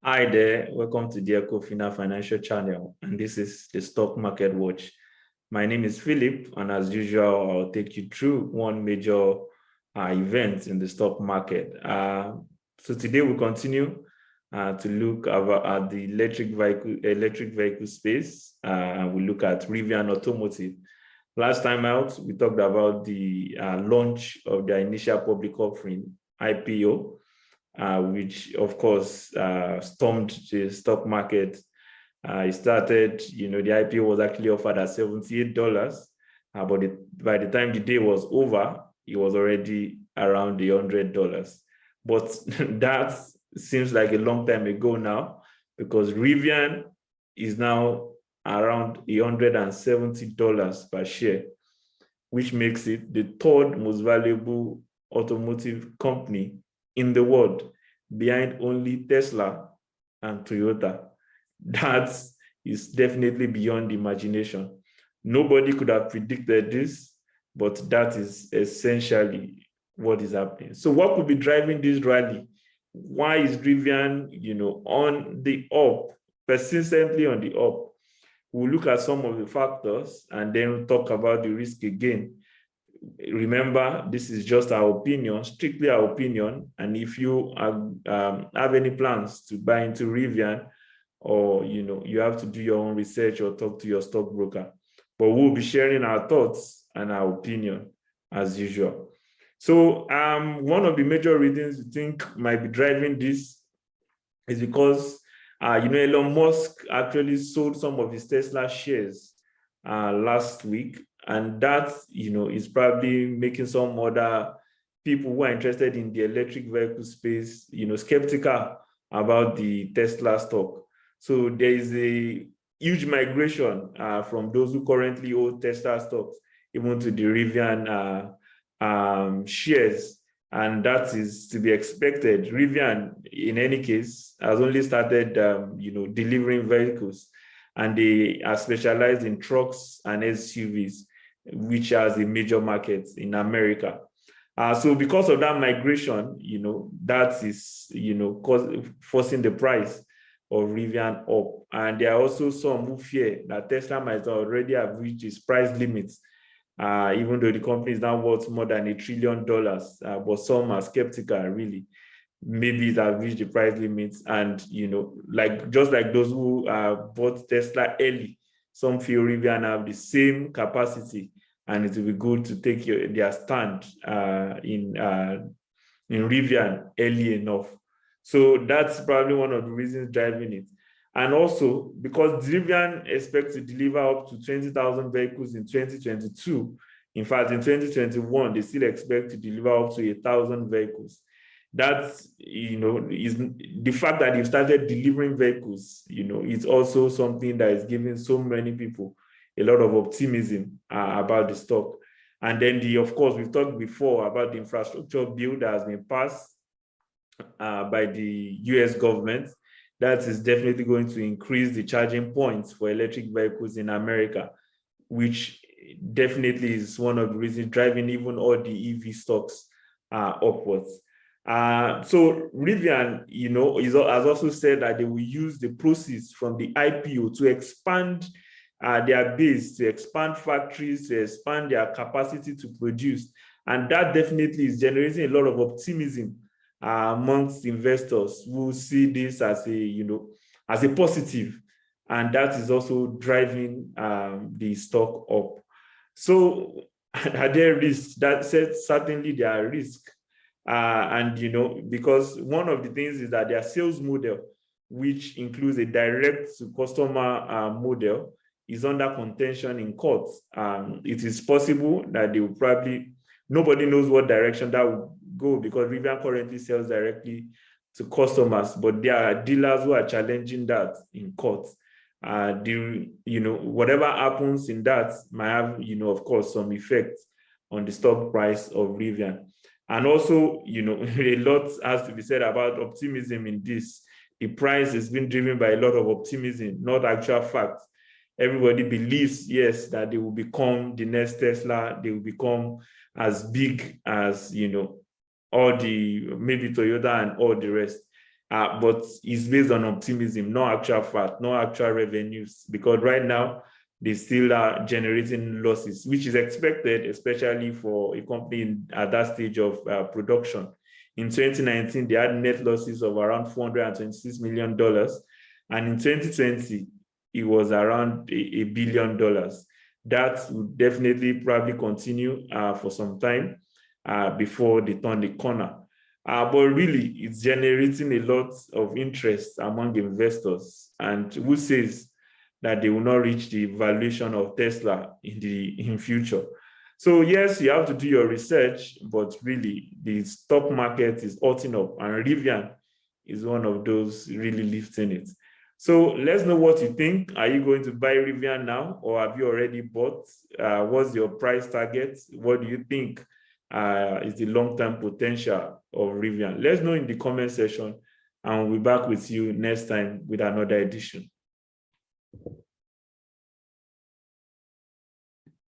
Hi there, welcome to the Ecofina Financial Channel, and this is the Stock Market Watch. My name is Philip, and as usual, I'll take you through one major event in the stock market. So today we continue to look at the electric vehicle space, and we look at Rivian Automotive. Last time out, we talked about the launch of their initial public offering, IPO. Which of course stormed the stock market. It started, the IPO was actually offered at $78, but by the time the day was over, it was already around the $100. But that seems like a long time ago now, because Rivian is now around $170 per share, which makes it the third most valuable automotive company in the world, behind only Tesla and Toyota. That is definitely beyond imagination. Nobody could have predicted this, but that is essentially what is happening. So what could be driving this rally? Why is Rivian, on the up, persistently on the up? We'll look at some of the factors and then we'll talk about the risk again. Remember, this is just our opinion, strictly our opinion. And if you have any plans to buy into Rivian, or you have to do your own research or talk to your stockbroker. But we'll be sharing our thoughts and our opinion as usual. So one of the major reasons we think might be driving this is because Elon Musk actually sold some of his Tesla shares last week. And that, is probably making some other people who are interested in the electric vehicle space, skeptical about the Tesla stock. So there is a huge migration from those who currently own Tesla stocks, even to the Rivian shares. And that is to be expected. Rivian, in any case, has only started, delivering vehicles, and they are specialized in trucks and SUVs, which has a major market in America. So because of that migration, that is, forcing the price of Rivian up. And there are also some who fear that Tesla might already have reached its price limits, even though the company is now worth more than $1 trillion. But some are skeptical, really. Maybe it has reached the price limits, and just like those who bought Tesla early, some feel Rivian have the same capacity, and it will be good to take their stand in Rivian early enough. So that's probably one of the reasons driving it. And also because Rivian expects to deliver up to 20,000 vehicles in 2022. In fact, in 2021, they still expect to deliver up to 1,000 vehicles. That's, is the fact that you started delivering vehicles, it's also something that is giving so many people a lot of optimism about the stock. And then of course, we've talked before about the infrastructure bill that has been passed by the US government. That is definitely going to increase the charging points for electric vehicles in America, which definitely is one of the reasons driving even all the EV stocks upwards. So Rivian, has also said that they will use the proceeds from the IPO to expand their base, to expand factories, to expand their capacity to produce. And that definitely is generating a lot of optimism amongst investors who see this as a positive. And that is also driving the stock up. So are there risks? That said, certainly there are risks. And because one of the things is that their sales model, which includes a direct to customer model, is under contention in courts. It is possible that they will nobody knows what direction that will go, because Rivian currently sells directly to customers, but there are dealers who are challenging that in court. Whatever happens in that might have, of course, some effect on the stock price of Rivian. And also, a lot has to be said about optimism in this. The price has been driven by a lot of optimism, not actual facts. Everybody believes, yes, that they will become the next Tesla. They will become as big as, all the, maybe Toyota and all the rest. but it's based on optimism, no actual fact, no actual revenues, because right now they still are generating losses, which is expected, especially for a company at that stage of production. In 2019, they had net losses of around $426 million. And in 2020, it was around $1 billion. That would definitely probably continue for some time before they turn the corner. But really, it's generating a lot of interest among investors. And who says that they will not reach the valuation of Tesla in future? So yes, you have to do your research, but really the stock market is hotting up, and Rivian is one of those really lifting it. So let's know what you think. Are you going to buy Rivian now, or have you already bought? What's your price target? What do you think is the long-term potential of Rivian? Let's know in the comment section, and we'll be back with you next time with another edition.